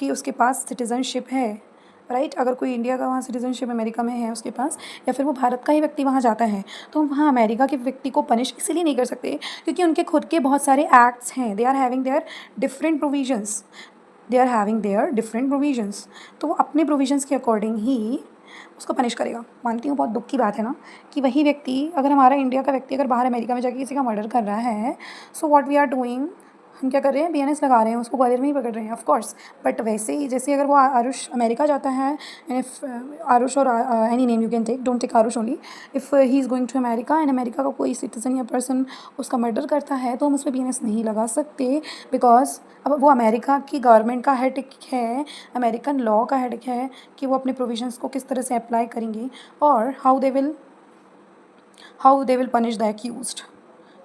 कि उसके पास सिटीज़नशिप है, राइट। अगर कोई इंडिया का वहाँ सिटीज़नशिप अमेरिका में है उसके पास, या फिर वो भारत का ही व्यक्ति वहाँ जाता है, तो हम वहाँ अमेरिका के व्यक्ति को पनिश इसीलिए नहीं कर सकते क्योंकि उनके खुद के बहुत सारे एक्ट्स हैं, they are having their different provisions, तो वो अपने प्रोविजंस के अकॉर्डिंग ही उसको पनिश करेगा। मानती हूँ बहुत दुख की बात है ना कि वही व्यक्ति, अगर हमारा इंडिया का व्यक्ति अगर बाहर अमेरिका में जाके किसी का मर्डर कर रहा है, so what we are doing, हम क्या कर रहे हैं, BNS लगा रहे हैं, उसको ग्वालियर में ही पकड़ रहे हैं, ऑफ कोर्स। बट वैसे ही जैसे अगर वो आरुष अमेरिका जाता है, इफ आरुष और any name you can take, don't take Arush only, if he is going to America and America का कोई सिटीज़न या पर्सन उसका मर्डर करता है, तो हम उस पर BNS नहीं लगा सकते, बिकॉज अब वो अमेरिका की गवर्नमेंट का हेड है, अमेरिकन लॉ का हेड है कि वो अपने प्रोविजंस को किस तरह से अप्लाई करेंगे और how they will punish the accused,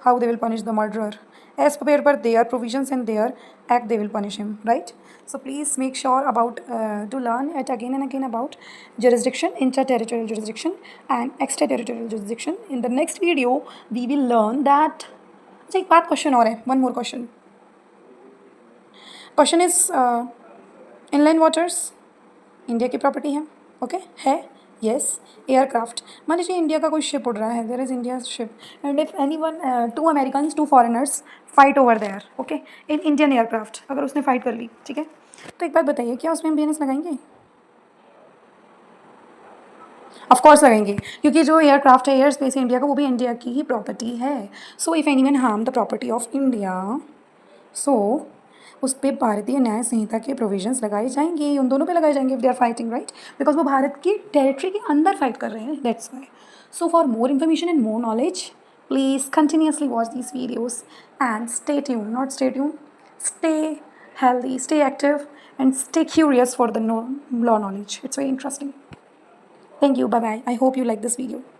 how they will punish the murderer. As per their provisions and their act, they will punish him, right? So please make sure about to learn it again and again about jurisdiction, interterritorial jurisdiction and extraterritorial jurisdiction. In the next video, we will learn that. अच्छा एक बात question और है, one more question. Question is inland waters India की property है, okay है, yes. Aircraft, मान लीजिए इंडिया का कोई शिप उड़ रहा है, there is India ship and if any one, 2 Americans 2 foreigners fight over there, okay, in Indian aircraft, अगर उसने फाइट कर ली, ठीक है, तो एक बात बताइए, क्या उसमें हम BNS लगाएंगे? ऑफ कोर्स लगाएंगे, क्योंकि जो एयरक्राफ्ट है, एयर स्पेस है इंडिया का, वो भी इंडिया की ही प्रॉपर्टी है। So if anyone harm the property of India, so उस पर भारतीय न्याय संहिता के प्रोविजंस लगाए जाएंगे, उन दोनों पे लगाए जाएंगे, if they are fighting, right, because वो भारत की टेरिटरी के अंदर फाइट कर रहे हैं, that's why. So for more information and more knowledge, please continuously watch these videos and stay tune, not stay tune, stay healthy, stay active and stay curious for the law knowledge. It's very interesting. Thank you. Bye bye. I hope you like this video.